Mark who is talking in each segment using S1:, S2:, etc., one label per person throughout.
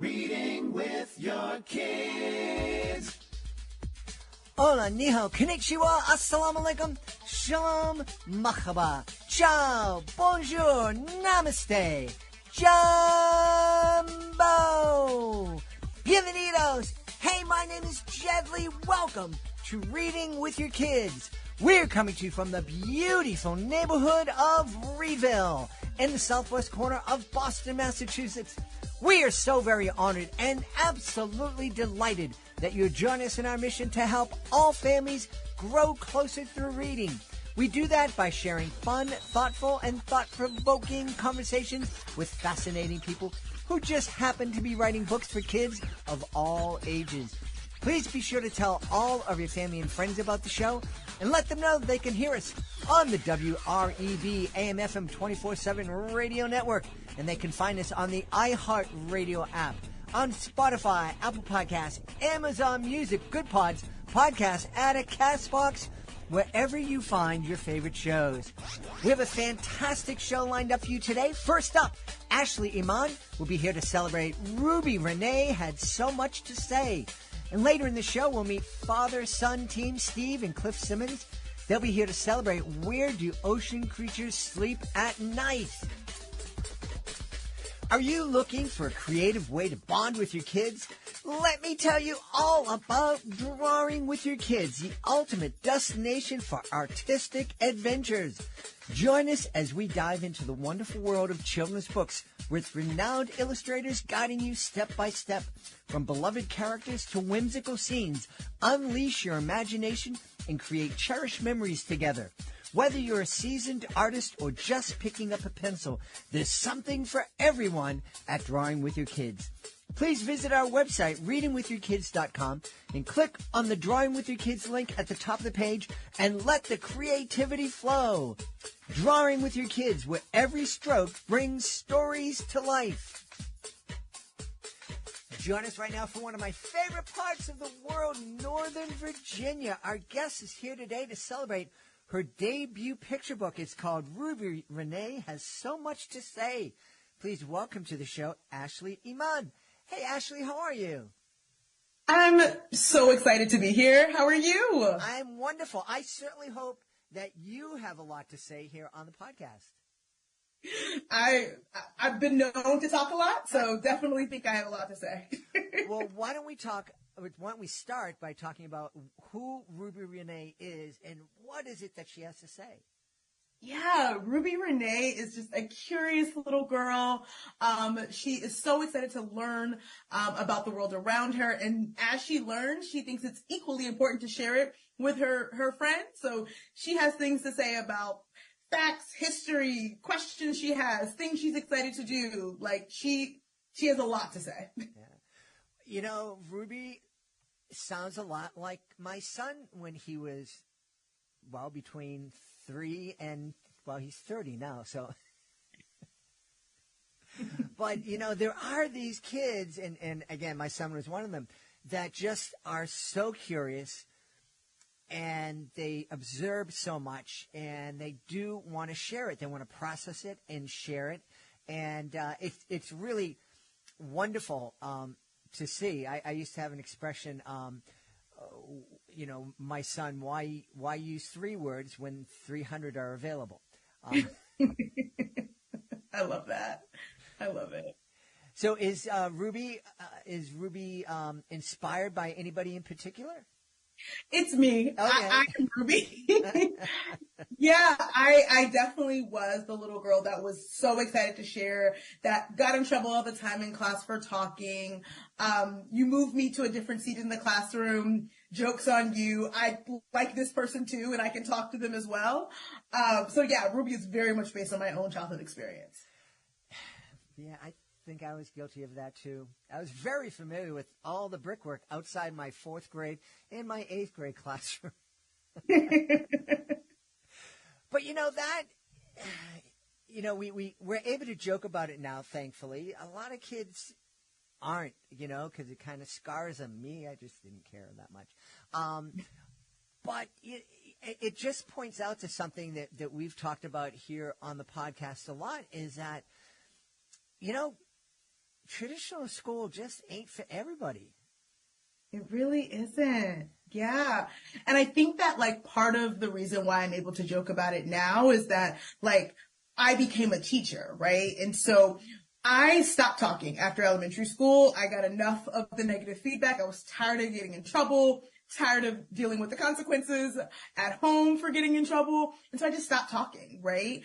S1: Reading with your kids.
S2: Hola, ni hao, konnichiwa, assalamu alaikum, shalom, marhaba, ciao, bonjour, namaste, jumbo, bienvenidos. Hey, my name is Jedley. Welcome to Reading with Your Kids. We're coming to you from the beautiful neighborhood of Reeville in the southwest corner of Boston, Massachusetts. We are so very honored and absolutely delighted that you join us in our mission to help all families grow closer through reading. We do that by sharing fun, thoughtful, and thought-provoking conversations with fascinating people who just happen to be writing books for kids of all ages. Please be sure to tell all of your family and friends about the show and let them know they can hear us on the WREB AM/FM 24/7 radio network. And they can find us on the iHeartRadio app, on Spotify, Apple Podcasts, Amazon Music, Good Pods, Podcast Addict, CastBox, wherever you find your favorite shows. We have a fantastic show lined up for you today. First up, Ashley Iman will be here to celebrate Ruby Rene Had So Much to Say. And later in the show, we'll meet father-son team Steve and Cliff Simmons. They'll be here to celebrate Where Do Ocean Creatures Sleep at Night? Are you looking for a creative way to bond with your kids? Let me tell you all about Drawing with Your Kids, the ultimate destination for artistic adventures. Join us as we dive into the wonderful world of children's books with renowned illustrators guiding you step by step. From beloved characters to whimsical scenes, unleash your imagination and create cherished memories together. Whether you're a seasoned artist or just picking up a pencil, there's something for everyone at Drawing with Your Kids. Please visit our website, readingwithyourkids.com, and click on the Drawing with Your Kids link at the top of the page and let the creativity flow. Drawing with Your Kids, where every stroke brings stories to life. Join us right now for one of my favorite parts of the world, Northern Virginia. Our guest is here today to celebrate her debut picture book. It's called Ruby Rene Has So Much to Say. Please welcome to the show, Ashley Iman. Hey, Ashley, how are you?
S3: I'm so excited to be here. How are you?
S2: I'm wonderful. I certainly hope that you have a lot to say here on the podcast.
S3: I've been known to talk a lot, so definitely think I have a lot to say.
S2: Well, why don't we start by talking about who Ruby Rene is and what is it that she has to say?
S3: Yeah, Ruby Rene is just a curious little girl. She is so excited to learn about the world around her. And as she learns, she thinks it's equally important to share it with her friends. So she has things to say about facts, history, questions she has, things she's excited to do. Like she has a lot to say.
S2: Yeah. You know, Ruby sounds a lot like my son when he was, between 3 and, he's 30 now, so. But, there are these kids, and again, my son was one of them, that just are so curious, and they observe so much, and they do want to share it. They want to process it and share it, and it's really wonderful to see. I used to have an expression, my son, why use 3 words when 300 are available?
S3: I love that. I love it.
S2: So is Ruby inspired by anybody in particular?
S3: It's me.
S2: Okay.
S3: I am Ruby. Yeah, I definitely was the little girl that was so excited to share, that got in trouble all the time in class for talking. You moved me to a different seat in the classroom. Joke's on you. I like this person too, and I can talk to them as well. So yeah, Ruby is very much based on my own childhood experience.
S2: Yeah, I think I was guilty of that too. I was very familiar with all the brickwork outside my 4th grade and my 8th grade classroom. But we're able to joke about it now, thankfully. A lot of kids aren't, because it kind of scars them. Me, I just didn't care that much. But it just points out to something that we've talked about here on the podcast a lot, is that, traditional school just ain't for everybody.
S3: It really isn't. Yeah. And I think that like part of the reason why I'm able to joke about it now is that like I became a teacher, right? And so I stopped talking after elementary school. I got enough of the negative feedback. I was tired of getting in trouble, tired of dealing with the consequences at home for getting in trouble. And so I just stopped talking, right?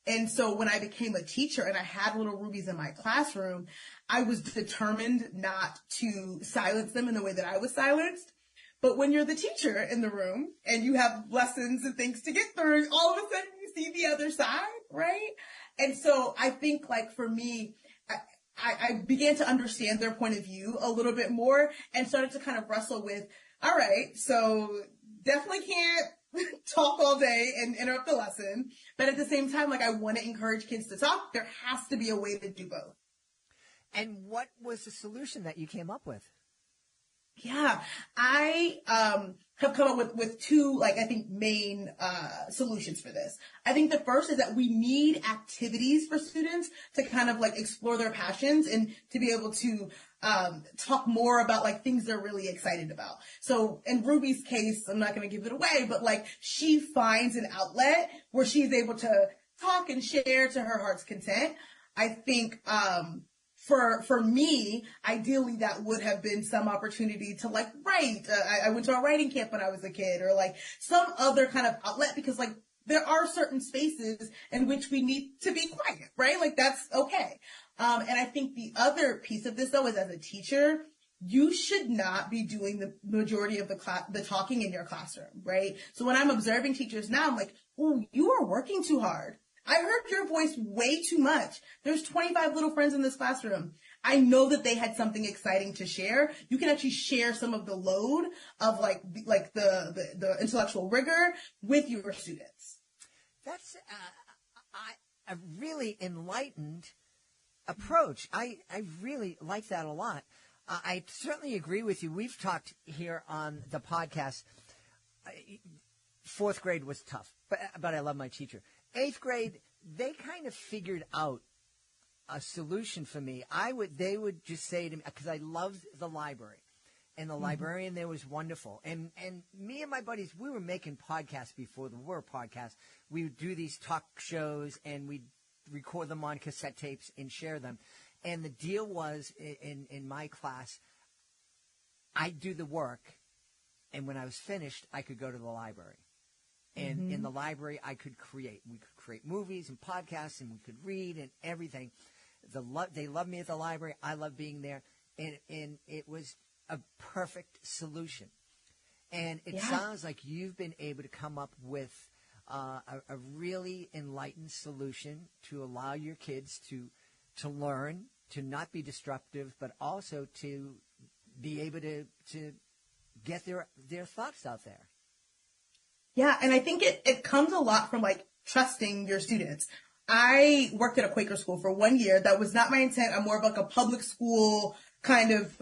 S3: And so when I became a teacher and I had little rubies in my classroom, I was determined not to silence them in the way that I was silenced. But when you're the teacher in the room and you have lessons and things to get through, all of a sudden you see the other side, right? And so I think like for me, I began to understand their point of view a little bit more and started to kind of wrestle with, all right, so definitely can't talk all day and interrupt the lesson. But at the same time, like I want to encourage kids to talk. There has to be a way to do both.
S2: And what was the solution that you came up with?
S3: Yeah, I have come up with two, like, I think main solutions for this. I think the first is that we need activities for students to kind of like explore their passions and to be able to talk more about like things they're really excited about. So in Ruby's case, I'm not going to give it away, but like she finds an outlet where she's able to talk and share to her heart's content. I think for me, ideally that would have been some opportunity to like write. I went to a writing camp when I was a kid, or like some other kind of outlet, because like there are certain spaces in which we need to be quiet, right? Like that's okay. And I think the other piece of this though is as a teacher, you should not be doing the majority of the talking in your classroom, right? So when I'm observing teachers now, I'm like, oh, you are working too hard. I heard your voice way too much. There's 25 little friends in this classroom. I know that they had something exciting to share. You can actually share some of the load of like the intellectual rigor with your students.
S2: That's a really enlightened approach. I really like that a lot. I certainly agree with you. We've talked here on the podcast. Fourth grade was tough, but I love my teacher. Eighth grade, they kind of figured out a solution for me. They would just say to me, because I loved the library, and the librarian there was wonderful. And me and my buddies, we were making podcasts before there were podcasts. We would do these talk shows, and we'd record them on cassette tapes and share them. And the deal was, in my class, I'd do the work, and when I was finished, I could go to the library. And in the library, I could create. We could create movies and podcasts, and we could read and everything. They loved me at the library. I loved being there. And it was a perfect solution. And it sounds like you've been able to come up with a really enlightened solution to allow your kids to learn, to not be disruptive, but also to be able to get their thoughts out there.
S3: Yeah, and I think it comes a lot from like trusting your students. I worked at a Quaker school for 1 year. That was not my intent. I'm more of like a public school kind of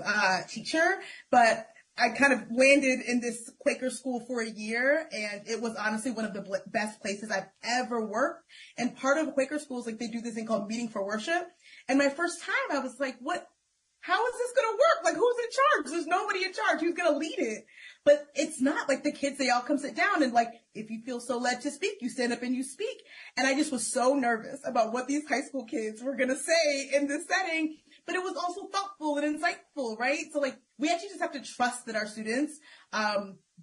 S3: teacher, but I kind of landed in this Quaker school for a year, and it was honestly one of the best places I've ever worked. And part of Quaker schools, like they do this thing called meeting for worship. And my first time I was like, what? How is this going to work? Like, who's in charge? There's nobody in charge. Who's going to lead it? But it's not like the kids, they all come sit down and like, if you feel so led to speak, you stand up and you speak. And I just was so nervous about what these high school kids were going to say in this setting, but it was also thoughtful and insightful, right? So like, we actually just have to trust that our students,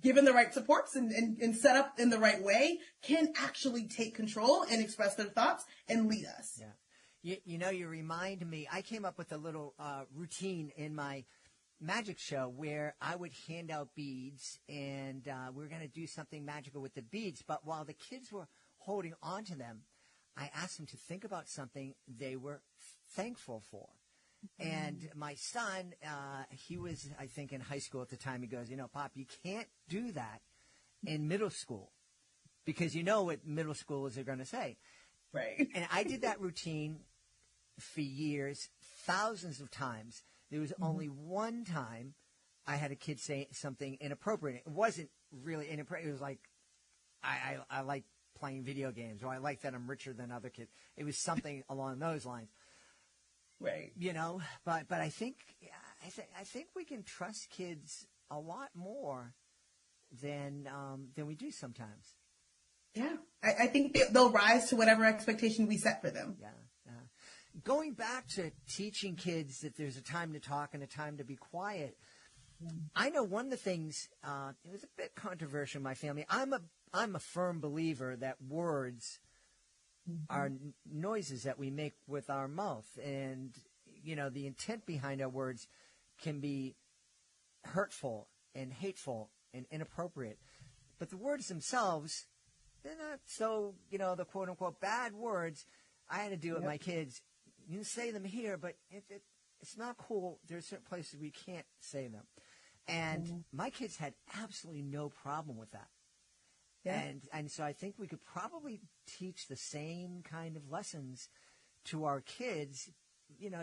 S3: given the right supports and set up in the right way, can actually take control and express their thoughts and lead us.
S2: Yeah. You remind me, I came up with a little routine in my magic show where I would hand out beads, and we were going to do something magical with the beads. But while the kids were holding on to them, I asked them to think about something they were thankful for. And my son, he was, I think, in high school at the time. He goes, Pop, you can't do that in middle school because you know what middle schoolers are going to say.
S3: Right.
S2: And I did that routine for years, thousands of times. There was only one time I had a kid say something inappropriate. It wasn't really inappropriate. It was like, I like playing video games, or I like that I'm richer than other kids. It was something along those lines.
S3: Right.
S2: But I think I think we can trust kids a lot more than we do sometimes.
S3: Yeah. I think they'll rise to whatever expectation we set for them.
S2: Yeah. Going back to teaching kids that there's a time to talk and a time to be quiet, I know one of the things, it was a bit controversial in my family. I'm a firm believer that words are noises that we make with our mouth. And, the intent behind our words can be hurtful and hateful and inappropriate. But the words themselves, they're not so, the quote-unquote bad words. I had to do it with my kids. You can say them here, but it's not cool. There's certain places we can't say them. And my kids had absolutely no problem with that. Yeah. And so I think we could probably teach the same kind of lessons to our kids,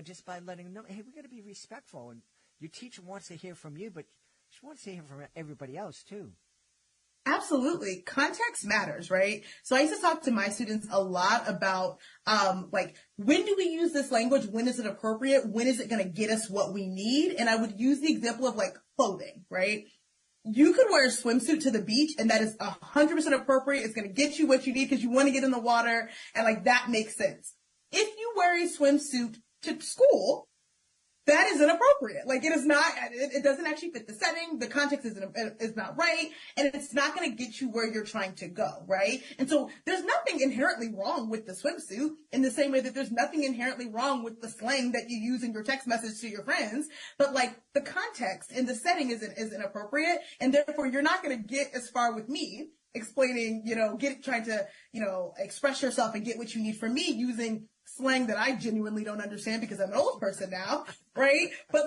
S2: just by letting them know, hey, we got to be respectful. And your teacher wants to hear from you, but she wants to hear from everybody else too.
S3: Absolutely. Context matters, right? So I used to talk to my students a lot about, when do we use this language? When is it appropriate? When is it going to get us what we need? And I would use the example of clothing, right? You could wear a swimsuit to the beach and that is 100% appropriate. It's going to get you what you need because you want to get in the water and that makes sense. If you wear a swimsuit to school, that is inappropriate. It is not, it doesn't actually fit the setting. The context is not right. And it's not going to get you where you're trying to go, right? And so there's nothing inherently wrong with the swimsuit in the same way that there's nothing inherently wrong with the slang that you use in your text message to your friends. But the context and the setting is inappropriate. And therefore you're not going to get as far with me explaining, trying to, express yourself and get what you need from me using slang that I genuinely don't understand because I'm an old person now, right? But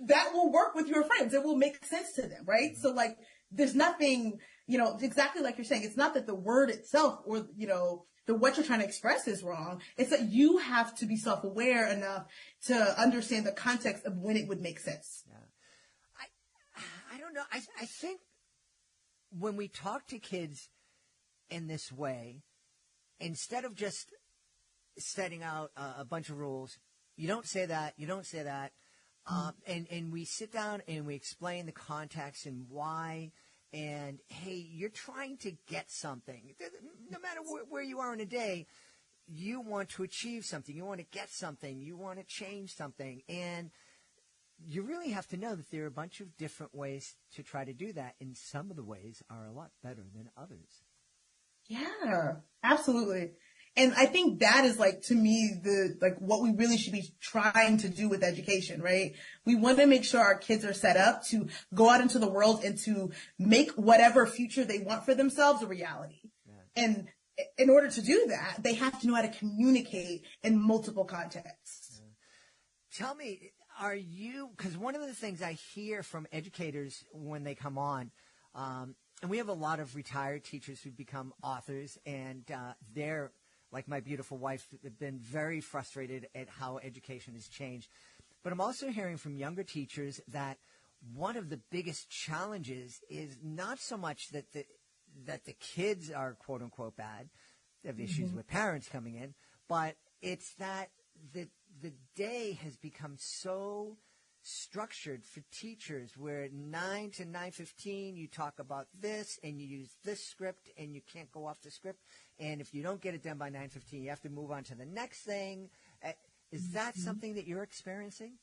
S3: that will work with your friends. It will make sense to them, right? So there's nothing, exactly like you're saying. It's not that the word itself or, what you're trying to express is wrong. It's that you have to be self-aware enough to understand the context of when it would make sense.
S2: Yeah. I don't know. I think when we talk to kids in this way, instead of just setting out a bunch of rules, you don't say that, and we sit down and we explain the context and why, and hey, you're trying to get something. No matter where you are in a day, you want to achieve something, you want to get something, you want to change something, and you really have to know that there are a bunch of different ways to try to do that, and some of the ways are a lot better than others.
S3: Yeah, absolutely. And I think that is to me, what we really should be trying to do with education, right? We want to make sure our kids are set up to go out into the world and to make whatever future they want for themselves a reality. Yeah. And in order to do that, they have to know how to communicate in multiple contexts.
S2: Yeah. Tell me, because one of the things I hear from educators when they come on, and we have a lot of retired teachers who become authors, and they're, like my beautiful wife, have been very frustrated at how education has changed. But I'm also hearing from younger teachers that one of the biggest challenges is not so much that the kids are quote unquote bad, they have issues with parents coming in, but it's that the day has become so structured for teachers where 9 to 9:15 you talk about this and you use this script and you can't go off the script, and if you don't get it done by 9:15 you have to move on to the next thing. Is that something that you're experiencing?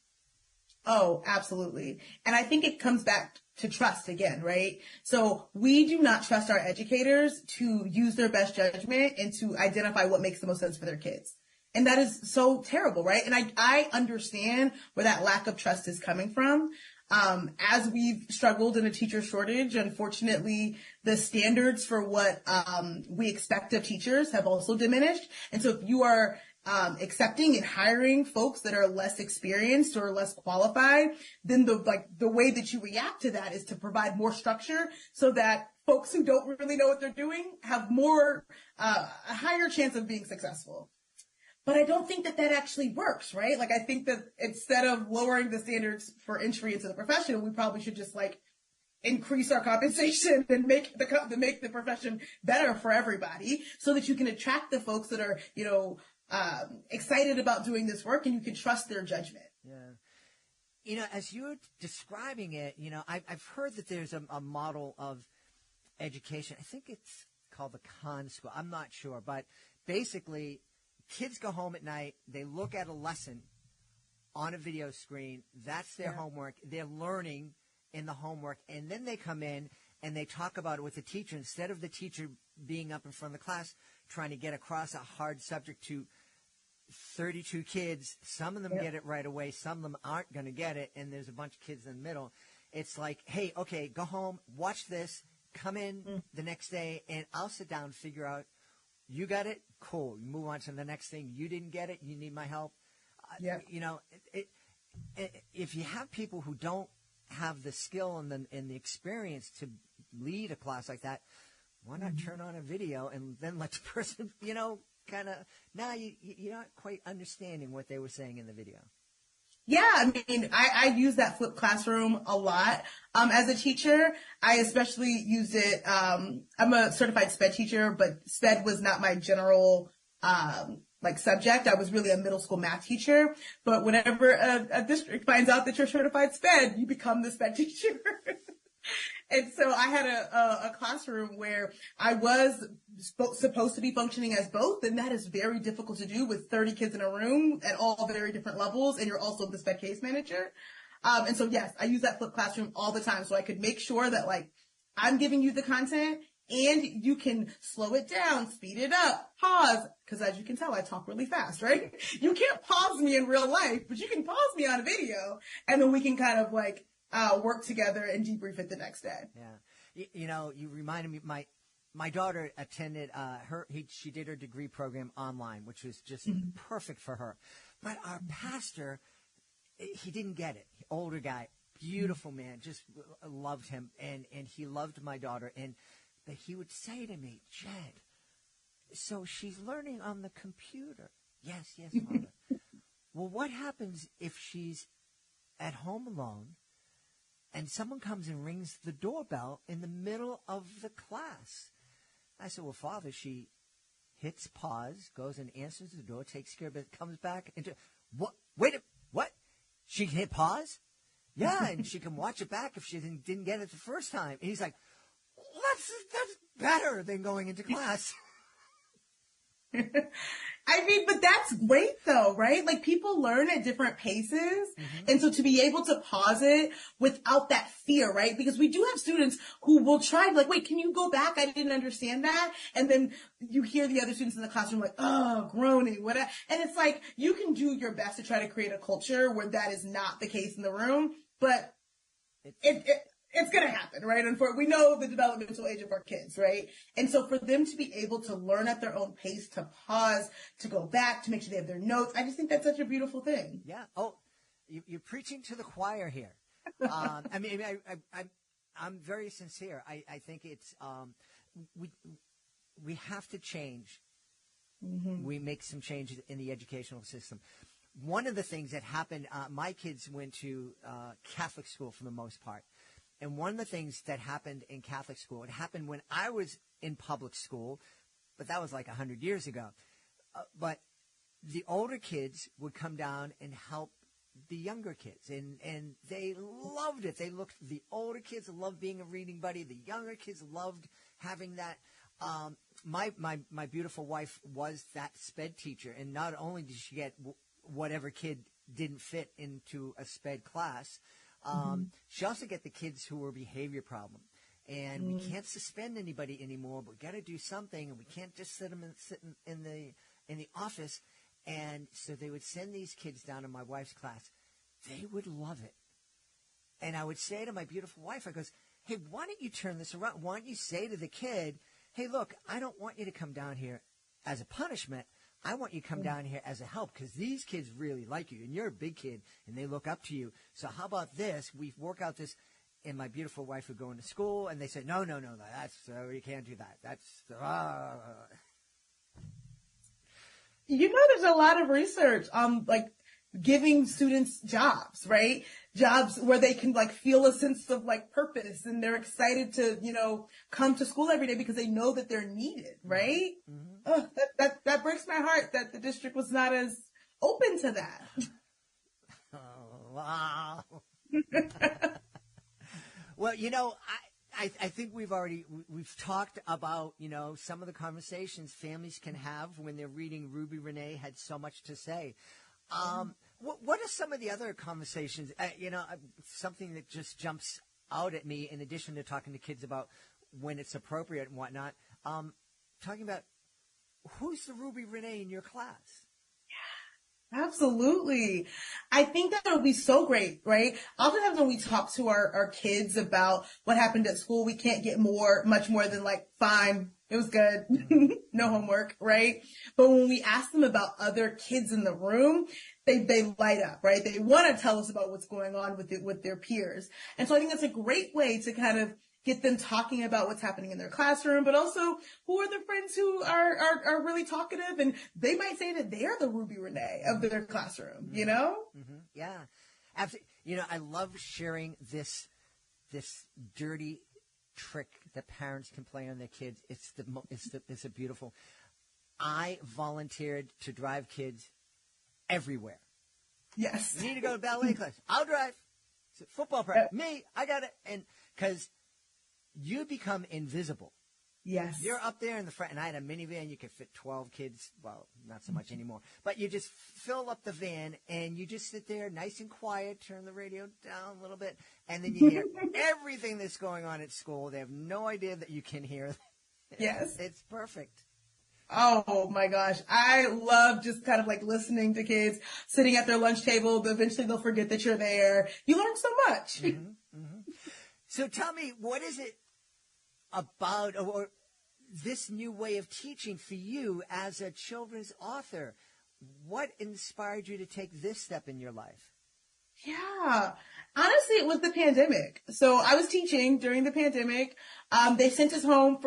S3: Oh, absolutely. And I think it comes back to trust again, right? So we do not trust our educators to use their best judgment and to identify what makes the most sense for their kids. And that is so terrible, right? And I understand where that lack of trust is coming from. As we've struggled in a teacher shortage, unfortunately, the standards for what we expect of teachers have also diminished. And so if you are accepting and hiring folks that are less experienced or less qualified, then the way that you react to that is to provide more structure so that folks who don't really know what they're doing have a higher chance of being successful. But I don't think that actually works, right? I think that instead of lowering the standards for entry into the profession, we probably should just increase our compensation and make the profession better for everybody so that you can attract the folks that are, excited about doing this work, and you can trust their judgment.
S2: Yeah. As you're describing it, I've heard that there's a model of education. I think it's called the Khan School. I'm not sure. But basically, kids go home at night. They look at a lesson on a video screen. That's their homework. They're learning in the homework. And then they come in and they talk about it with the teacher. Instead of the teacher being up in front of the class trying to get across a hard subject to 32 kids, some of them get it right away, some of them aren't going to get it, and there's a bunch of kids in the middle. It's like, hey, okay, go home, watch this, come in the next day, and I'll sit down and figure out, you got it? Cool. You move on to the next thing. You didn't get it? You need my help? If you have people who don't have the skill and the experience to lead a class like that, why not turn on a video and then let the person, kind of, now you're not quite understanding what they were saying in the video.
S3: Yeah, I mean, I use that flipped classroom a lot. As a teacher, I especially used it. I'm a certified SPED teacher, but SPED was not my general, subject. I was really a middle school math teacher. But whenever a district finds out that you're certified SPED, you become the SPED teacher. And so I had a classroom where I was supposed to be functioning as both, and that is very difficult to do with 30 kids in a room at all very different levels, and you're also the SPED case manager. And so, yes, I use that flipped classroom all the time so I could make sure that, I'm giving you the content, and you can slow it down, speed it up, pause, because as you can tell, I talk really fast, right? You can't pause me in real life, but you can pause me on a video, and then we can kind of, work together and debrief it the next day.
S2: Yeah. You reminded me, my daughter attended, she did her degree program online, which was just perfect for her. But our pastor, he didn't get it. Older guy, beautiful man, just loved him. And he loved my daughter. But he would say to me, Jed, so she's learning on the computer. Yes, Father. Well, what happens if she's at home alone and someone comes and rings the doorbell in the middle of the class? I said, well, Father, she hits pause, goes and answers the door, takes care of it, comes back into what? Wait, what? She can hit pause? Yeah, and she can watch it back if she didn't get it the first time. And he's like, that's better than going into class.
S3: I mean, but that's great though, right? People learn at different paces. And so to be able to pause it without that fear, right? Because we do have students who will try, wait, can you go back? I didn't understand that. And then you hear the other students in the classroom groaning, whatever. And it's you can do your best to try to create a culture where that is not the case in the room, but it's going to happen, right? And we know the developmental age of our kids, right? And so for them to be able to learn at their own pace, to pause, to go back, to make sure they have their notes, I just think that's such a beautiful thing.
S2: Yeah. Oh, you're preaching to the choir here. I mean, I'm very sincere. I think it's we have to change. We make some changes in the educational system. One of the things that happened, my kids went to Catholic school for the most part. And one of the things that happened in Catholic school, it happened when I was in public school, but that was 100 years ago. But the older kids would come down and help the younger kids, and they loved it. The older kids loved being a reading buddy. The younger kids loved having that. My beautiful wife was that SPED teacher, and not only did she get whatever kid didn't fit into a SPED class, she also get the kids who were behavior problem. And we can't suspend anybody anymore, but we got to do something, and we can't just sit in the office. And so they would send these kids down to my wife's class. They would love it. And I would say to my beautiful wife, I goes, hey, why don't you turn this around? Why don't you say to the kid, hey, look, I don't want you to come down here as a punishment. I want you to come down here as a help, because these kids really like you, and you're a big kid, and they look up to you. So how about this? We work out this, and my beautiful wife would go into school, and they said, no, that's you can't do that. That's
S3: there's a lot of research. giving students jobs, right? Jobs where they can like feel a sense of like purpose and they're excited to, come to school every day because they know that they're needed, right? Oh, that breaks my heart that the district was not as open to that.
S2: Oh, wow. Well, I think we've talked about, some of the conversations families can have when they're reading. Ruby Renee had so much to say. What are some of the other conversations? Something that just jumps out at me, in addition to talking to kids about when it's appropriate and whatnot, talking about who's the Ruby Renee in your class?
S3: Absolutely. I think that would be so great, right? Oftentimes when we talk to our kids about what happened at school, we can't get much more than like, fine, it was good, no homework, right? But when we ask them about other kids in the room, they light up, right? They want to tell us about what's going on with their peers. And so I think that's a great way to kind of get them talking about what's happening in their classroom, but also who are the friends who are really talkative, and they might say that they're the Ruby Renee of their classroom,
S2: Yeah, absolutely. I love sharing this dirty trick that parents can play on their kids. It's a beautiful. I volunteered to drive kids everywhere.
S3: Yes.
S2: You need to go to ballet class. I'll drive. Football practice. Me, I got it. And because you become invisible.
S3: Yes.
S2: You're up there in the front, and I had a minivan. You could fit 12 kids. Well, not so much anymore. But you just fill up the van, and you just sit there nice and quiet, turn the radio down a little bit, and then you hear everything that's going on at school. They have no idea that you can hear.
S3: Yes.
S2: It's perfect.
S3: Oh my gosh. I love just kind of like listening to kids sitting at their lunch table. Eventually they'll forget that you're there. You learn so much.
S2: So tell me, what is it about or this new way of teaching for you as a children's author? What inspired you to take this step in your life?
S3: Yeah. Honestly, it was the pandemic. So I was teaching during the pandemic. They sent us home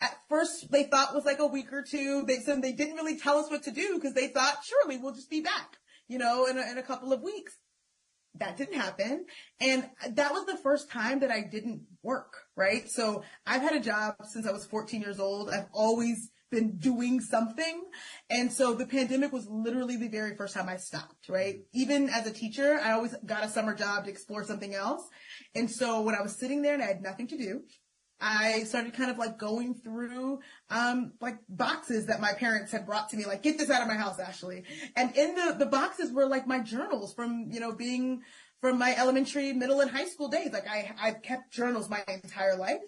S3: at first they thought it was like a week or two. They said they didn't really tell us what to do because they thought surely we'll just be back, in a couple of weeks. That didn't happen. And that was the first time that I didn't work, right? So I've had a job since I was 14 years old. I've always been doing something. And so the pandemic was literally the very first time I stopped, right? Even as a teacher, I always got a summer job to explore something else. And so when I was sitting there and I had nothing to do, I started kind of like going through, like boxes that my parents had brought to me, like, get this out of my house, Ashley. And in the boxes were like my journals from, being from my elementary, middle, and high school days. Like I've kept journals my entire life.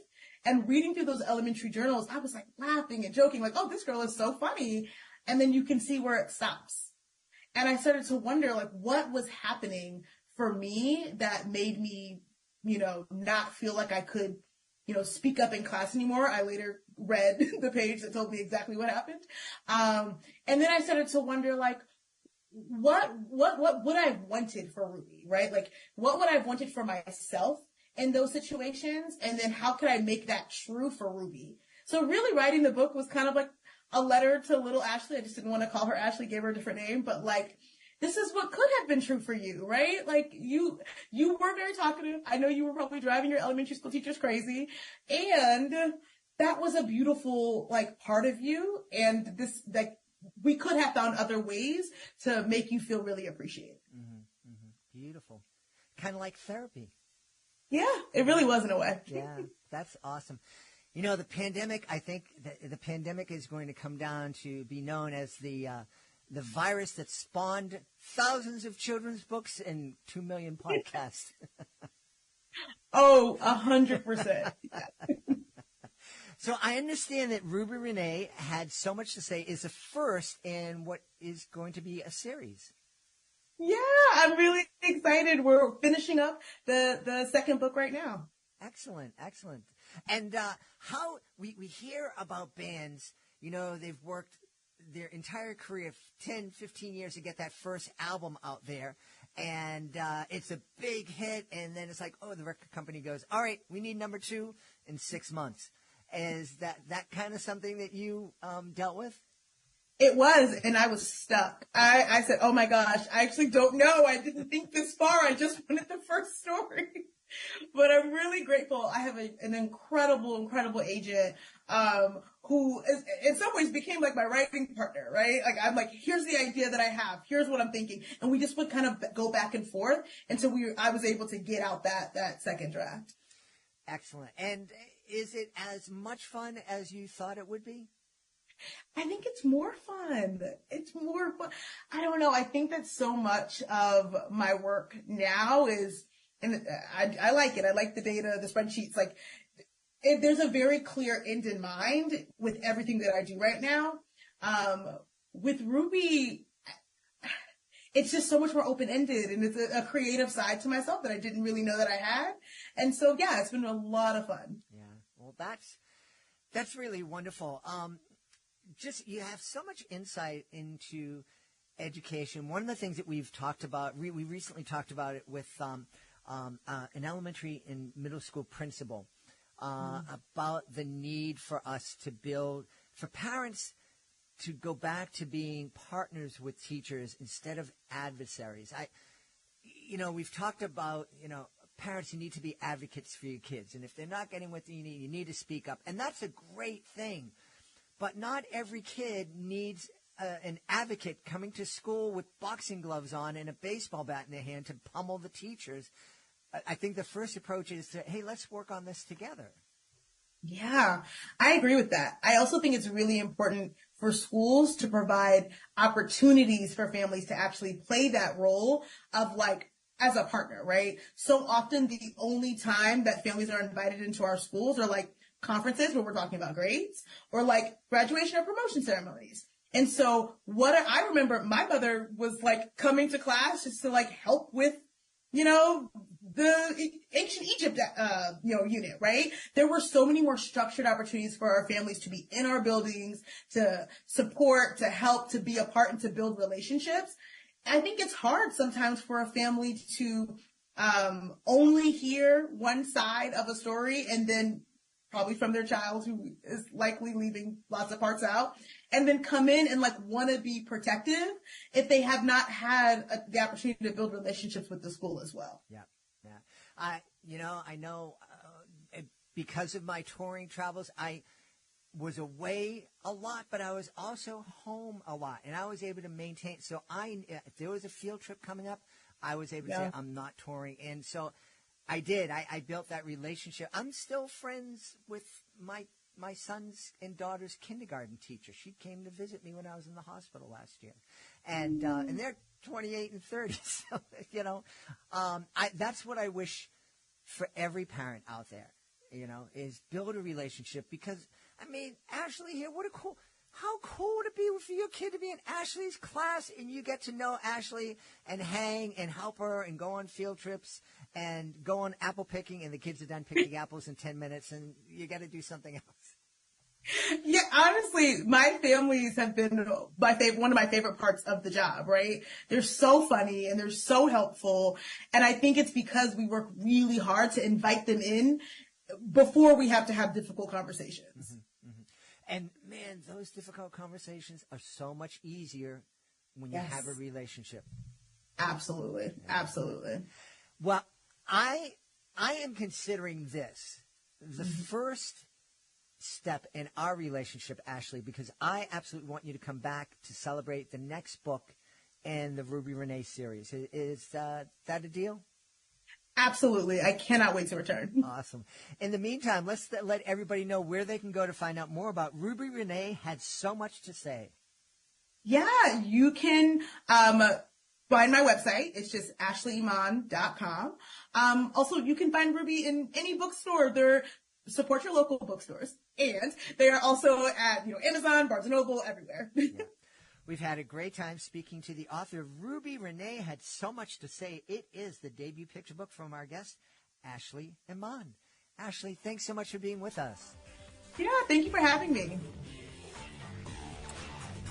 S3: And reading through those elementary journals, I was like laughing and joking, like, oh, this girl is so funny. And then you can see where it stops. And I started to wonder, like, what was happening for me that made me, not feel like I could, speak up in class anymore. I later read the page that told me exactly what happened. And then I started to wonder, like, what would I have wanted for Ruby, right? Like, what would I have wanted for myself in those situations? And then how could I make that true for Ruby? So really writing the book was kind of like a letter to little Ashley. I just didn't want to call her Ashley, gave her a different name, but like, this is what could have been true for you, right? Like you were very talkative. I know you were probably driving your elementary school teachers crazy. And that was a beautiful like part of you. And this, like, we could have found other ways to make you feel really appreciated.
S2: Beautiful. Kind of like therapy.
S3: Yeah, it really was in a way.
S2: Yeah, that's awesome. The pandemic, I think the pandemic is going to come down to be known as the virus that spawned thousands of children's books and 2 million podcasts.
S3: Oh, 100%.
S2: So I understand that Ruby Renee had so much to say, is a first in what is going to be a series.
S3: Yeah, I'm really excited. We're finishing up the second book right now.
S2: Excellent. And how we hear about bands, they've worked their entire career, 10, 15 years to get that first album out there. And it's a big hit. And then it's like, oh, the record company goes, all right, we need number 2 in 6 months. Is that kind of something that you dealt with?
S3: It was, and I was stuck. I said, oh my gosh, I actually don't know. I didn't think this far. I just wanted the first story. But I'm really grateful. I have an incredible agent who is, in some ways became like my writing partner, right? Like I'm like, here's the idea that I have. Here's what I'm thinking. And we just would kind of go back and forth until I was able to get out that second draft.
S2: Excellent. And is it as much fun as you thought it would be?
S3: I think it's more fun. It's more fun. I don't know. I think that so much of my work now is, and I like it. I like the data, the spreadsheets. Like, there's a very clear end in mind with everything that I do right now. With Ruby, it's just so much more open-ended, and it's a creative side to myself that I didn't really know that I had. And so, yeah, it's been a lot of fun.
S2: Yeah. Well, that's really wonderful. Just, you have so much insight into education. One of the things that we've talked about, we recently talked about it with an elementary and middle school principal about the need for us to build, for parents to go back to being partners with teachers instead of adversaries. We've talked about, parents, you need to be advocates for your kids. And if they're not getting what you need to speak up. And that's a great thing. But not every kid needs an advocate coming to school with boxing gloves on and a baseball bat in their hand to pummel the teachers. I think the first approach is to, hey, let's work on this together.
S3: Yeah, I agree with that. I also think it's really important for schools to provide opportunities for families to actually play that role of like, as a partner, right? So often the only time that families are invited into our schools are like conferences where we're talking about grades or like graduation or promotion ceremonies. And so what I remember, my mother was like coming to class just to like help with, the ancient Egypt, unit, right? There were so many more structured opportunities for our families to be in our buildings, to support, to help, to be a part, and to build relationships. I think it's hard sometimes for a family to only hear one side of a story and then probably from their child who is likely leaving lots of parts out, and then come in and like want to be protective if they have not had the opportunity to build relationships with the school as well.
S2: Yeah. I know because of my touring travels, I was away a lot, but I was also home a lot, and I was able to maintain. So if there was a field trip coming up, I was able to say, I'm not touring. And so I did. I built that relationship. I'm still friends with my son's and daughter's kindergarten teacher. She came to visit me when I was in the hospital last year. And they're 28 and 30. So, that's what I wish for every parent out there, is build a relationship. Because, Ashley here, how cool would it be for your kid to be in Ashley's class and you get to know Ashley and hang and help her and go on field trips and go on apple picking, and the kids are done picking apples in 10 minutes and you got to do something else.
S3: Yeah, honestly, my families have been one of my favorite parts of the job, right? They're so funny and they're so helpful. And I think it's because we work really hard to invite them in before we have to have difficult conversations.
S2: Mm-hmm, mm-hmm. And man, those difficult conversations are so much easier when you have a relationship.
S3: Absolutely. Yeah. Absolutely.
S2: Well, I am considering this the first step in our relationship, Ashley, because I absolutely want you to come back to celebrate the next book in the Ruby Renee series. Is that a deal?
S3: Absolutely. I cannot wait to return.
S2: Awesome. In the meantime, let's let everybody know where they can go to find out more about Ruby Renee Had So Much to Say.
S3: Yeah, you can find my website. It's just ashleyiman.com. Also, you can find Ruby in any bookstore. Support your local bookstores. And they are also at Amazon, Barnes & Noble, everywhere.
S2: Yeah. We've had a great time speaking to the author of Ruby Renee Had So Much to Say. It is the debut picture book from our guest, Ashley Iman. Ashley, thanks so much for being with us.
S3: Yeah, thank you for having me.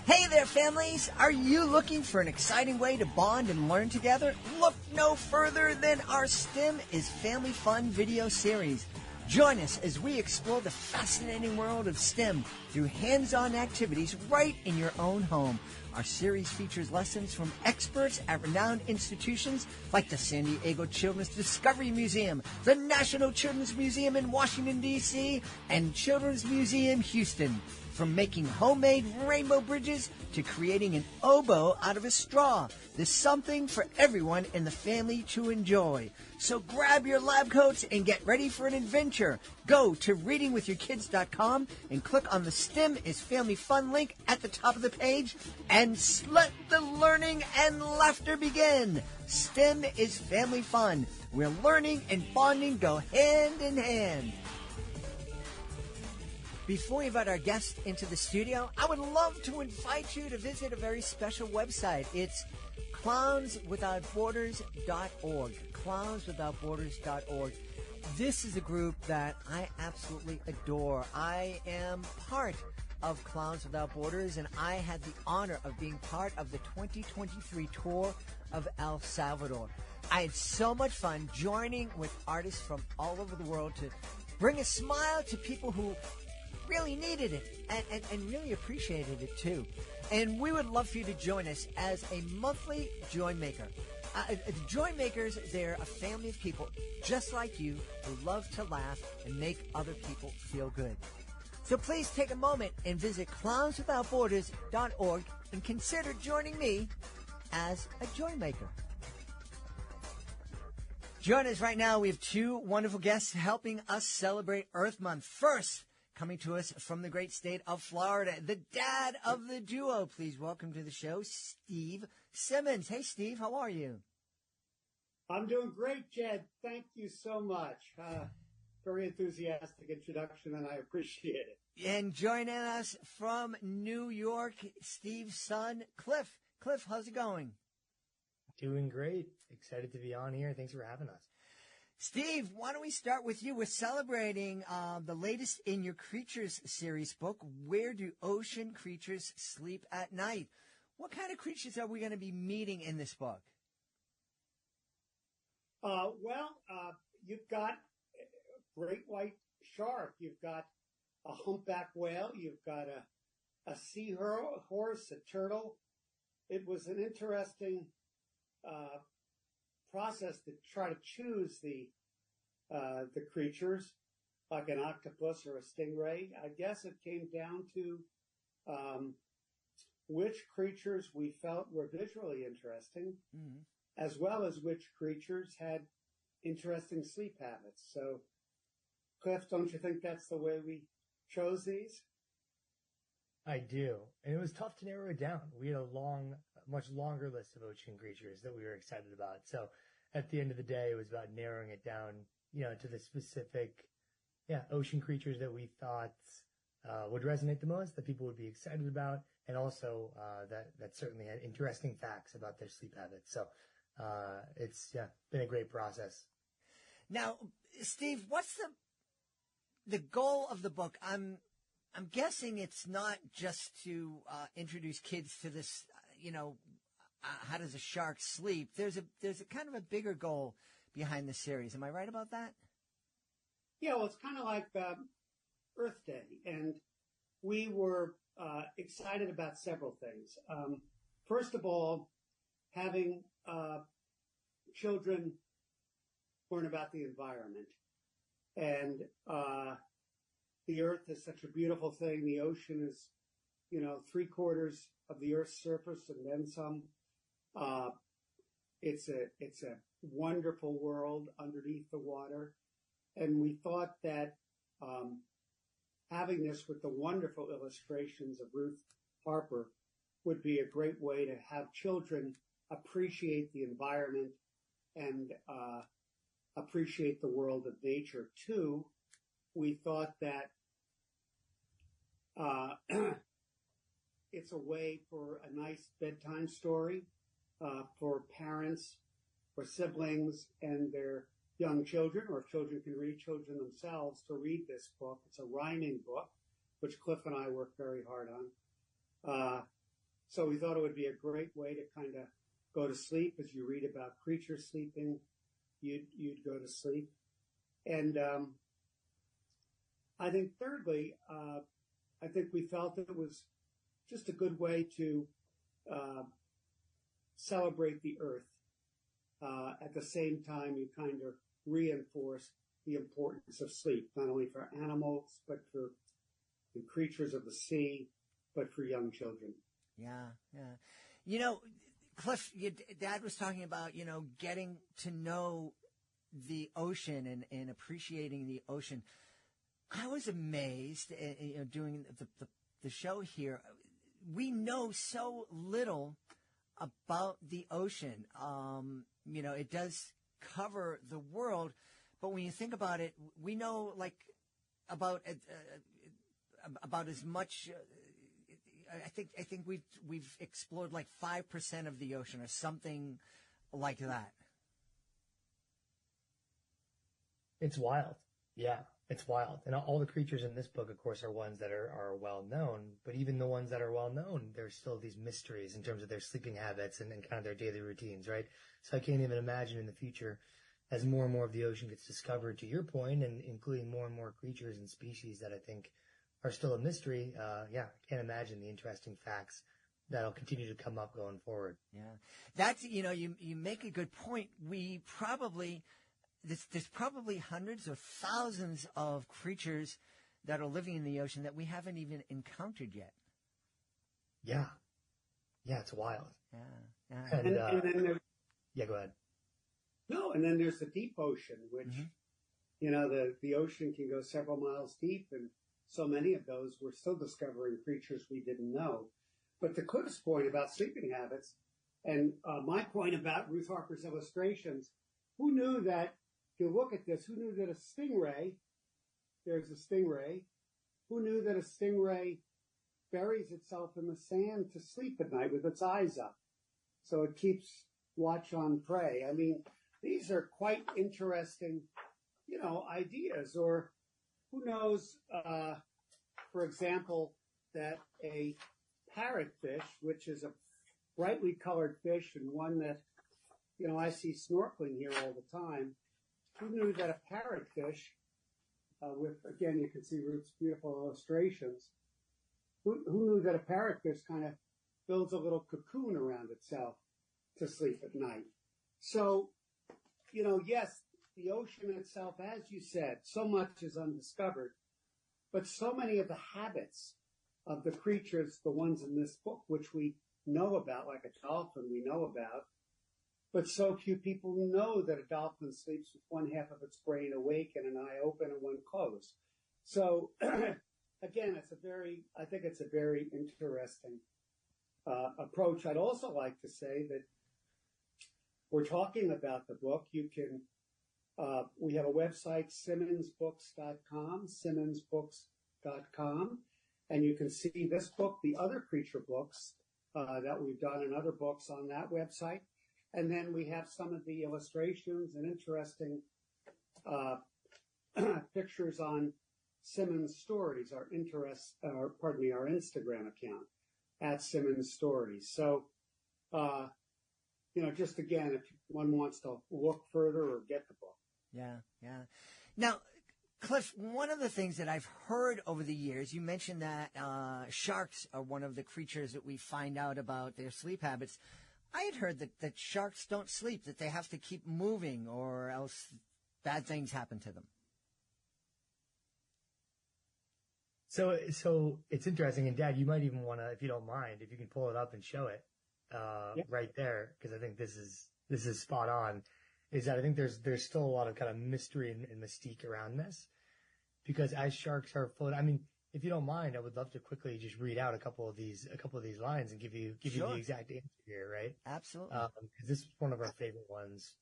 S2: Hey there, families! Are you looking for an exciting way to bond and learn together? Look no further than our STEM is Family Fun video series. Join us as we explore the fascinating world of STEM through hands-on activities right in your own home. Our series features lessons from experts at renowned institutions like the San Diego Children's Discovery Museum, the National Children's Museum in Washington, D.C., and Children's Museum Houston. From making homemade rainbow bridges to creating an oboe out of a straw, there's something for everyone in the family to enjoy. So grab your lab coats and get ready for an adventure. Go to readingwithyourkids.com and click on the STEM is Family Fun link at the top of the page and let the learning and laughter begin. STEM is Family Fun, where learning and bonding go hand in hand. Before we invite our guest into the studio, I would love to invite you to visit a very special website. It's clownswithoutborders.org. Clownswithoutborders.org. This is a group that I absolutely adore. I am part of Clowns Without Borders, and I had the honor of being part of the 2023 tour of El Salvador. I had so much fun joining with artists from all over the world to bring a smile to people who really needed it and really appreciated it too. And we would love for you to join us as a monthly Joy Maker. The Joy Makers, they're a family of people just like you who love to laugh and make other people feel good. So please take a moment and visit clownswithoutborders.org and consider joining me as a Joy Maker. Join us right now. We have two wonderful guests helping us celebrate Earth Month. First, coming to us from the great state of Florida, the dad of the duo. Please welcome to the show, Steve Simmons. Hey, Steve, how are you?
S4: I'm doing great, Jed. Thank you so much. Very enthusiastic introduction, and I appreciate it.
S2: And joining us from New York, Steve's son, Cliff. Cliff, how's it going?
S5: Doing great. Excited to be on here. Thanks for having us.
S2: Steve, why don't we start with you? We're celebrating the latest in your Creatures series book, Where Do Ocean Creatures Sleep at Night? What kind of creatures are we going to be meeting in this book?
S4: You've got a great white shark. You've got a humpback whale. You've got a seahorse, a turtle. It was an interesting process to try to choose the creatures, like an octopus or a stingray. I guess it came down to which creatures we felt were visually interesting, as well as which creatures had interesting sleep habits. So, Cliff, don't you think that's the way we chose these?
S5: I do. And it was tough to narrow it down. We had a much longer list of ocean creatures that we were excited about. So at the end of the day, it was about narrowing it down, to the specific, ocean creatures that we thought would resonate the most, that people would be excited about, and also that certainly had interesting facts about their sleep habits. So it's been a great process.
S2: Now, Steve, what's the goal of the book? I'm guessing it's not just to introduce kids to this, how does a shark sleep? There's a kind of a bigger goal behind the series. Am I right about that?
S4: Yeah, well, it's kind of like Earth Day, and we were excited about several things. First of all, having children learn about the environment. And the Earth is such a beautiful thing. The ocean is, 3/4 of the Earth's surface and then some. It's a wonderful world underneath the water. And we thought that having this with the wonderful illustrations of Ruth Harper would be a great way to have children appreciate the environment and appreciate the world of nature too. We thought that it's a way for a nice bedtime story for parents or siblings and their young children, or if children can read, children themselves, to read this book. It's a rhyming book, which Cliff and I worked very hard on. So we thought it would be a great way to kind of go to sleep. As you read about creatures sleeping, you'd go to sleep. And I think thirdly, I think we felt it was just a good way to celebrate the earth. At the same time, you kind of reinforce the importance of sleep, not only for animals, but for the creatures of the sea, but for young children.
S2: Yeah, yeah. You know, Cliff, Dad was talking about, getting to know the ocean and appreciating the ocean. I was amazed, doing the show here. We know so little about the ocean. It does cover the world, but when you think about it, we know about as much. I think we've explored 5% of the ocean or something like that.
S5: It's wild. Yeah, it's wild. And all the creatures in this book, of course, are ones that are well known. But even the ones that are well known, there's still these mysteries in terms of their sleeping habits and kind of their daily routines, right? So I can't even imagine in the future, as more and more of the ocean gets discovered, to your point, and including more and more creatures and species that I think are still a mystery. I can't imagine the interesting facts that'll continue to come up going forward.
S2: Yeah, that's you make a good point. We probably there's probably hundreds or thousands of creatures that are living in the ocean that we haven't even encountered yet.
S5: Yeah, it's wild.
S2: Yeah.
S4: And then there's,
S5: go ahead.
S4: No, and then there's the deep ocean, which the ocean can go several miles deep, and so many of those we're still discovering creatures we didn't know. But to Cliff's point about sleeping habits, and my point about Ruth Harper's illustrations, who knew that, if you look at this, who knew that a stingray, there's a stingray, who knew that a stingray buries itself in the sand to sleep at night with its eyes up? So it keeps watch on prey. I mean, these are quite interesting, ideas. Or who knows, for example, that a parrotfish, which is a brightly colored fish and one that, I see snorkeling here all the time, who knew that a parrotfish, again, you can see Ruth's beautiful illustrations, who knew that a parrotfish kind of builds a little cocoon around itself to sleep at night? So, yes, the ocean itself, as you said, so much is undiscovered, but so many of the habits of the creatures, the ones in this book, which we know about, like a dolphin we know about, but so few people know that a dolphin sleeps with one half of its brain awake and an eye open and one closed. So, again, I think it's a very interesting approach. I'd also like to say that we're talking about the book. You can, we have a website, simmonsbooks.com, simmonsbooks.com, and you can see this book, the other creature books that we've done, and other books on that website. And then we have some of the illustrations and interesting pictures on Simmons Stories, our Instagram account at Simmons Stories. So, just again, if one wants to look further or get the book.
S2: Yeah. Now, Cliff, one of the things that I've heard over the years, you mentioned that sharks are one of the creatures that we find out about their sleep habits. I had heard that sharks don't sleep, that they have to keep moving or else bad things happen to them.
S5: So it's interesting. And Dad, you might even want to, if you don't mind, if you can pull it up and show it right there, because I think this is spot on, is that I think there's still a lot of kind of mystery and mystique around this, because as sharks are floating, I mean, if you don't mind, I would love to quickly just read out a couple of these lines and give you the exact answer here, right?
S2: Absolutely.
S5: Because this is one of our favorite ones,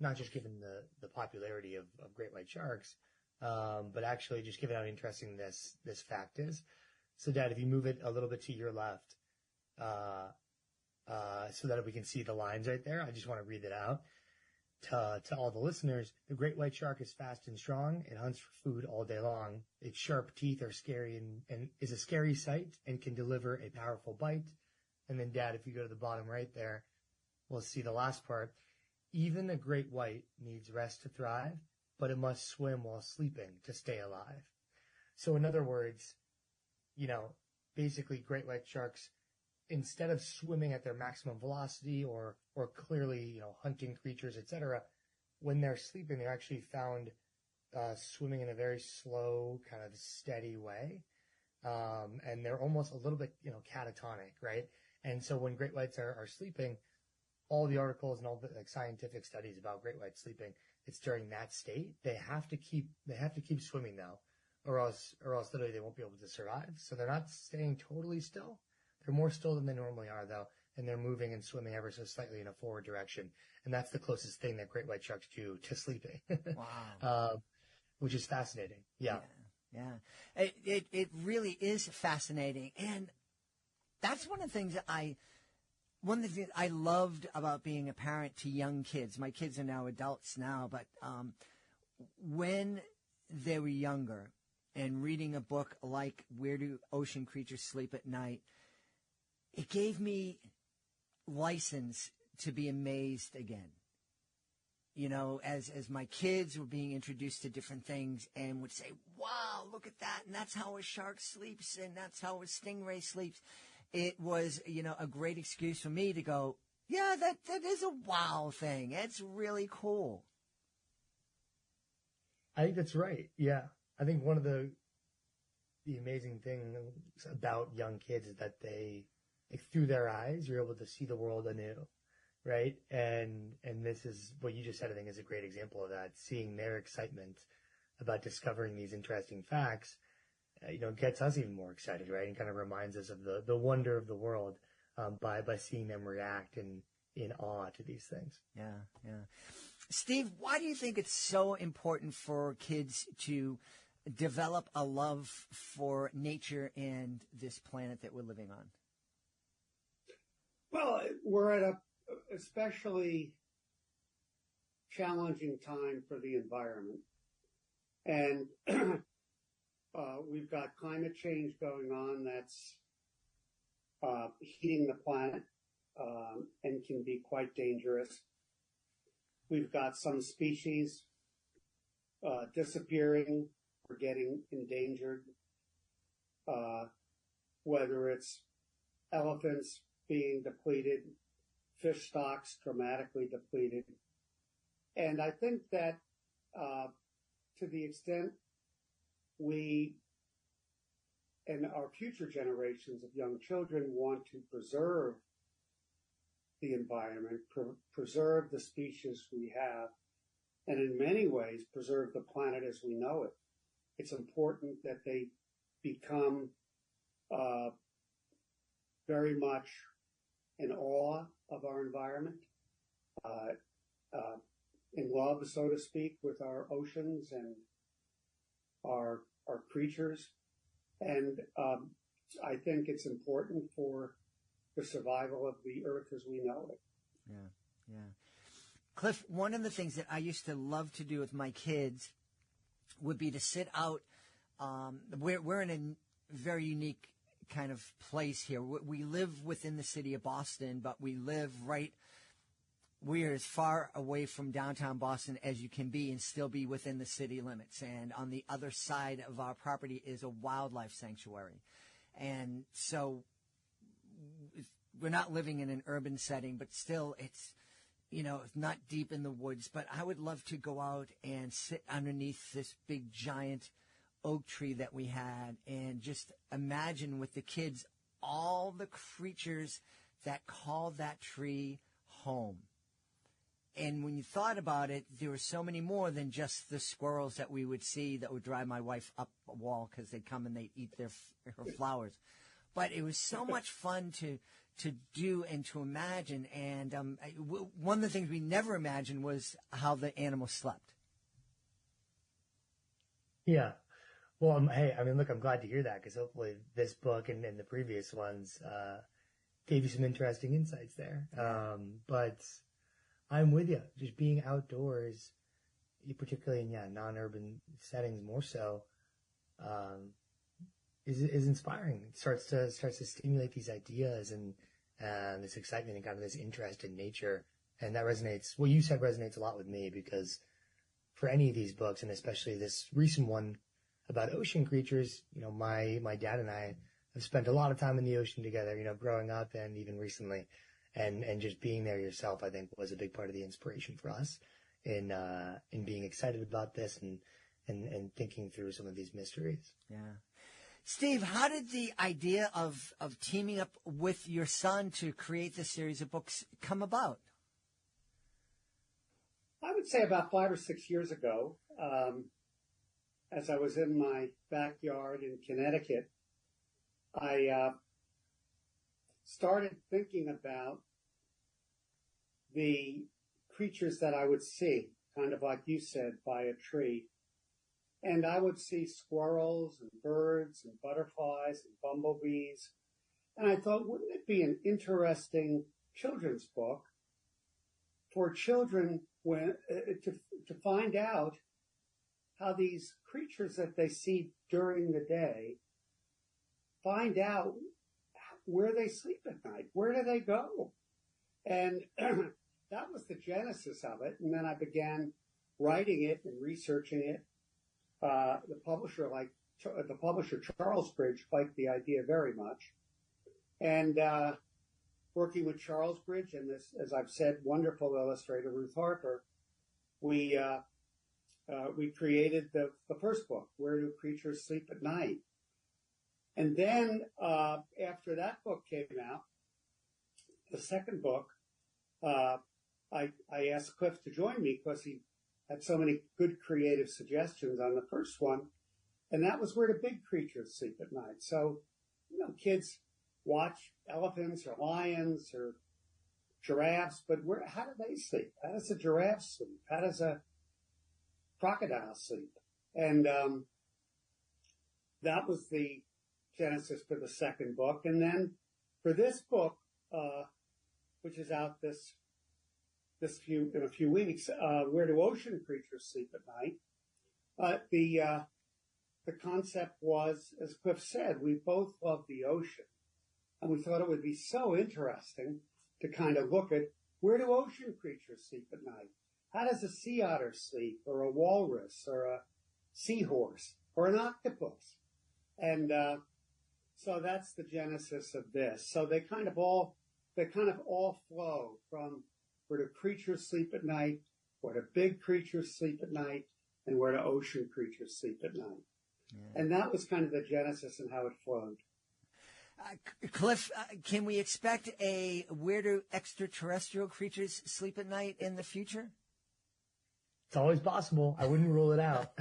S5: not just given the popularity of great white sharks, but actually just given how interesting this fact is. So, Dad, if you move it a little bit to your left, so that we can see the lines right there, I just want to read it out. To all the listeners, the great white shark is fast and strong. It hunts for food all day long. Its sharp teeth are scary and is a scary sight and can deliver a powerful bite. And then, Dad, if you go to the bottom right there, we'll see the last part. Even a great white needs rest to thrive, but it must swim while sleeping to stay alive. So in other words, basically great white sharks, instead of swimming at their maximum velocity or clearly, hunting creatures, etc., when they're sleeping, they're actually found swimming in a very slow, kind of steady way. And they're almost a little bit, catatonic, right? And so when great whites are sleeping, all the articles and all the scientific studies about great whites sleeping, it's during that state. They have to keep swimming though, or else literally they won't be able to survive. So they're not staying totally still. They're more still than they normally are though, and they're moving and swimming ever so slightly in a forward direction. And that's the closest thing that great white sharks do to sleeping.
S2: Wow.
S5: Which is fascinating. Yeah.
S2: It really is fascinating. And that's one of the things that I loved about being a parent to young kids. My kids are now adults now, but when they were younger and reading a book like Where Do Ocean Creatures Sleep at Night, it gave me license to be amazed again. As my kids were being introduced to different things and would say, wow, look at that. And that's how a shark sleeps. And that's how a stingray sleeps. It was, a great excuse for me to go, yeah, that is a wow thing. It's really cool.
S5: I think that's right. Yeah. I think one of the amazing things about young kids is that they, through their eyes, you're able to see the world anew. Right. And this is what you just said, I think, is a great example of that. Seeing their excitement about discovering these interesting facts, gets us even more excited, right? And kind of reminds us of the wonder of the world, by seeing them react in awe to these things.
S2: Yeah. Steve, why do you think it's so important for kids to develop a love for nature and this planet that we're living on?
S4: Well, we're at a especially challenging time for the environment. And we've got climate change going on that's heating the planet and can be quite dangerous. We've got some species disappearing or getting endangered, whether it's elephants being depleted, fish stocks dramatically depleted. And I think that to the extent we and our future generations of young children want to preserve the environment, preserve the species we have, and in many ways preserve the planet as we know it, it's important that they become very much in awe of our environment, in love, so to speak, with our oceans and our creatures. And I think it's important for the survival of the earth as we know it.
S2: Yeah. Cliff, one of the things that I used to love to do with my kids would be to sit out. We're in a very unique kind of place here. We live within the city of Boston, but we're as far away from downtown Boston as you can be and still be within the city limits. And on the other side of our property is a wildlife sanctuary. And so we're not living in an urban setting, but still it's not deep in the woods. But I would love to go out and sit underneath this big giant oak tree that we had and just imagine with the kids all the creatures that called that tree home. And when you thought about it, there were so many more than just the squirrels that we would see that would drive my wife up a wall because they'd come and they'd eat her flowers. But it was so much fun to do and to imagine. And one of the things we never imagined was how the animals slept.
S5: Yeah. Well, hey, look, I'm glad to hear that because hopefully this book and the previous ones gave you some interesting insights there. But I'm with you. Just being outdoors, particularly in non-urban settings, more so, is inspiring. It starts to stimulate these ideas and this excitement and kind of this interest in nature, and that resonates. What you said resonates a lot with me because for any of these books, and especially this recent one, about ocean creatures, my dad and I have spent a lot of time in the ocean together, growing up and even recently. And just being there yourself, I think, was a big part of the inspiration for us in being excited about this and thinking through some of these mysteries.
S2: Yeah. Steve, how did the idea of teaming up with your son to create this series of books come about?
S4: I would say about 5 or 6 years ago, as I was in my backyard in Connecticut, I started thinking about the creatures that I would see, kind of like you said, by a tree. And I would see squirrels and birds and butterflies and bumblebees. And I thought, wouldn't it be an interesting children's book for children to find out how these creatures that they see during the day, find out where they sleep at night, where do they go? And that was the genesis of it. And then I began writing it and researching it. The publisher Charles Bridge liked the idea very much. And working with Charles Bridge and this, as I've said, wonderful illustrator Ruth Harper, we created the first book, Where Do Creatures Sleep at Night? And then after that book came out, the second book, I asked Cliff to join me because he had so many good creative suggestions on the first one. And that was Where Do Big Creatures Sleep at Night? So, kids watch elephants or lions or giraffes, but how do they sleep? How does a giraffe sleep? How does a crocodile sleep? And that was the genesis for the second book. And then for this book, which is out in a few weeks, Where Do Ocean Creatures Sleep at Night? The concept was, as Cliff said, we both love the ocean. And we thought it would be so interesting to kind of look at where do ocean creatures sleep at night? How does a sea otter sleep, or a walrus, or a seahorse, or an octopus? And so that's the genesis of this. So they kind of all flow from where do creatures sleep at night, where do big creatures sleep at night, and where do ocean creatures sleep at night. Yeah. And that was kind of the genesis and how it flowed.
S2: Cliff, can we expect a Where Do Extraterrestrial Creatures Sleep at Night in the future?
S5: It's always possible. I wouldn't rule it out.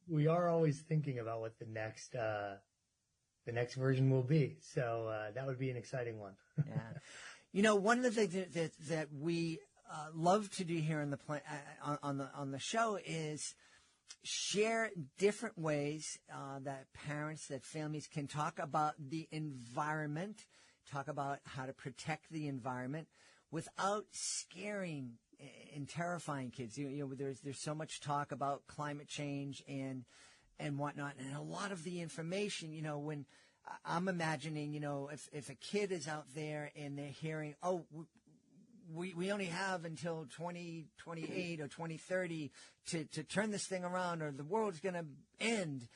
S5: we are always thinking about what the next version will be. So that would be an exciting one.
S2: Yeah. One of the things that we love to do here on the show is share different ways that parents, that families can talk about the environment, talk about how to protect the environment without scaring and terrifying kids. There's so much talk about climate change and whatnot, and a lot of the information, when I'm imagining, if a kid is out there and they're hearing, we only have until 2028 or 2030 to turn this thing around, or the world's going to end.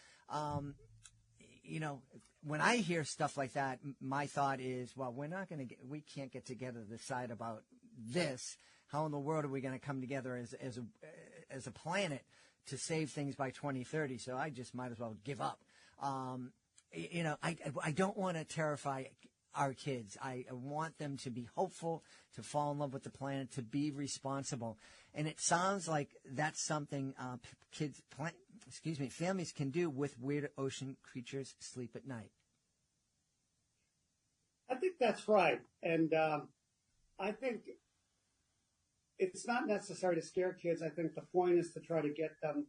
S2: When I hear stuff like that, my thought is, well, we can't get together to decide about this. How in the world are we going to come together as a planet to save things by 2030? So I just might as well give up. I don't want to terrify our kids. I want them to be hopeful, to fall in love with the planet, to be responsible. And it sounds like that's something families can do with Where Do Ocean Creatures Sleep at Night.
S4: I think that's right. And I think it's not necessary to scare kids. I think the point is to try to get them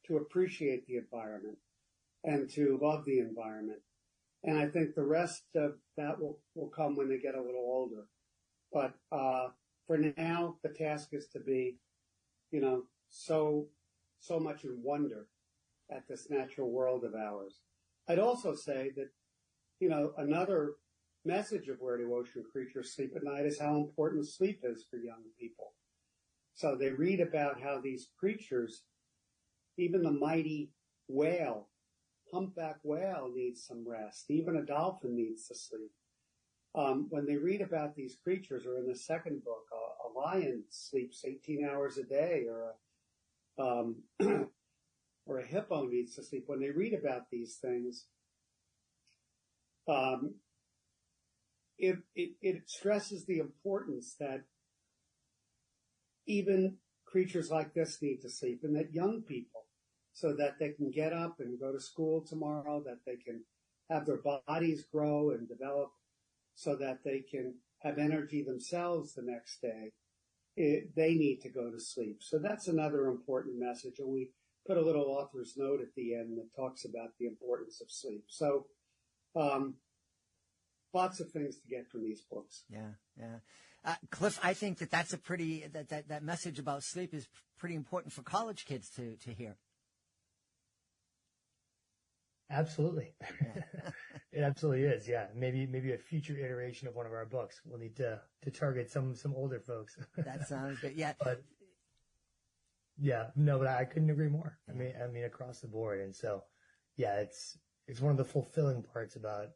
S4: to appreciate the environment and to love the environment. And I think the rest of that will come when they get a little older. But for now, the task is to be, so much in wonder at this natural world of ours. I'd also say that, another message of Where Do Ocean Creatures Sleep at Night is how important sleep is for young people. So they read about how these creatures Even the mighty whale, humpback whale, needs some rest. Even a dolphin needs to sleep. When they read about these creatures, or in the second book, a lion sleeps 18 hours a day, or a hippo needs to sleep. When they read about these things, it stresses the importance that even creatures like this need to sleep, and that young people, so that they can get up and go to school tomorrow, that they can have their bodies grow and develop so that they can have energy themselves the next day, they need to go to sleep. So that's another important message. And we put a little author's note at the end that talks about the importance of sleep. So lots of things to get from these books.
S2: Yeah. Cliff, I think that's a pretty, that message about sleep is pretty important for college kids to hear.
S5: Absolutely. It absolutely is. Yeah. Maybe a future iteration of one of our books. We'll need to target some older folks.
S2: That sounds good. Yeah.
S5: But I couldn't agree more. I mean, across the board. And so, yeah, it's one of the fulfilling parts about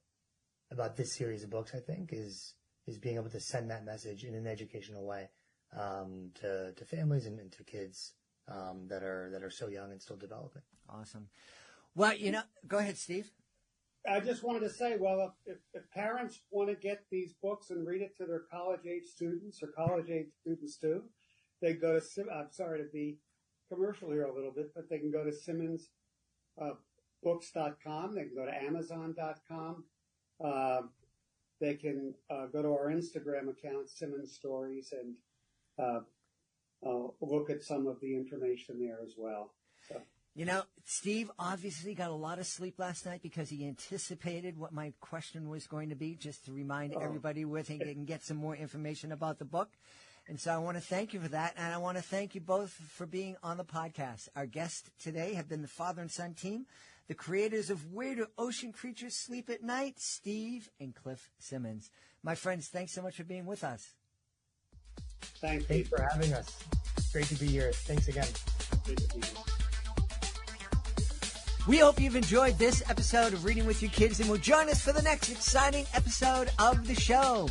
S5: this series of books, I think, is being able to send that message in an educational way, to families and to kids, that are so young and still developing.
S2: Awesome. Well, go ahead, Steve.
S4: I just wanted to say, well, if parents want to get these books and read it to their college-age students or college-age students too, they go to, I'm sorry to be commercial here a little bit, but they can go to SimmonsBooks.com. They can go to Amazon.com. They can go to our Instagram account, Simmons Stories, and look at some of the information there as well. So.
S2: Steve obviously got a lot of sleep last night because he anticipated what my question was going to be, just to remind everybody where they can get some more information about the book. And so I want to thank you for that. And I want to thank you both for being on the podcast. Our guests today have been the father and son team, the creators of Where Do Ocean Creatures Sleep at Night, Steve and Cliff Simmons. My friends, thanks so much for being with us.
S4: Thanks
S5: for having us. Great to be here. Thanks again.
S4: Great to be here.
S2: We hope you've enjoyed this episode of Reading with Your Kids and will join us for the next exciting episode of the show.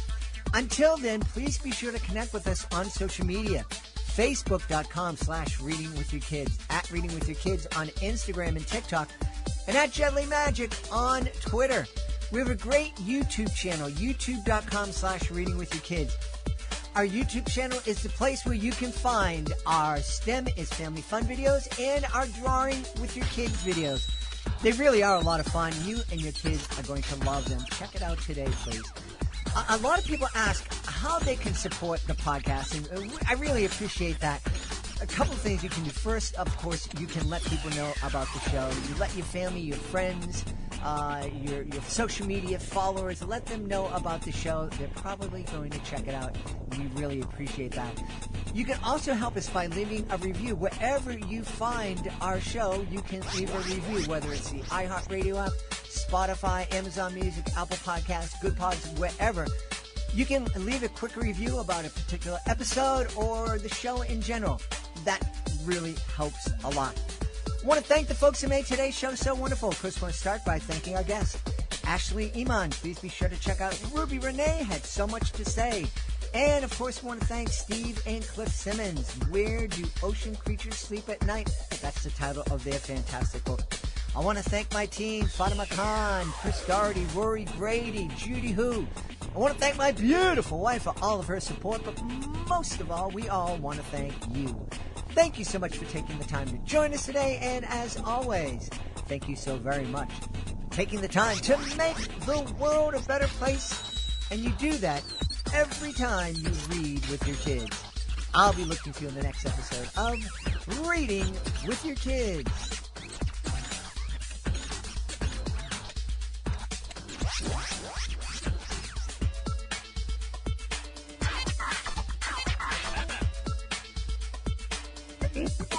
S2: Until then, please be sure to connect with us on social media. Facebook.com/readingwithyourkids, at Reading With Your Kids on Instagram and TikTok, and at Gently Magic on Twitter. We have a great YouTube channel, youtube.com/readingwithyourkids. Our YouTube channel is the place where you can find our STEM is Family Fun videos and our Drawing with Your Kids videos. They really are a lot of fun. You and your kids are going to love them. Check it out today, please. A lot of people ask how they can support the podcast, and I really appreciate that. A couple of things you can do. First, of course, you can let people know about the show. You let your family, your friends, your social media followers, let them know about the show. They're probably going to check it out. We really appreciate that. You can also help us by leaving a review. Wherever you find our show, you can leave a review, whether it's the iHeartRadio app, Spotify, Amazon Music, Apple Podcasts, Good Pods, wherever. You can leave a quick review about a particular episode or the show in general. That really helps a lot. I want to thank the folks who made today's show so wonderful. Of course, I want to start by thanking our guest, Ashley Iman. Please be sure to check out Ruby Renee, had so much to say. And, of course, I want to thank Steve and Cliff Simmons. Where Do Ocean Creatures Sleep at Night? That's the title of their fantastic book. I want to thank my team, Fatima Khan, Chris Doherty, Rory Grady, Judy Hu. I want to thank my beautiful wife for all of her support, but most of all, we all want to thank you. Thank you so much for taking the time to join us today, and as always, thank you so very much for taking the time to make the world a better place, and you do that every time you read with your kids. I'll be looking for you in the next episode of Reading with Your Kids.
S4: Thank you.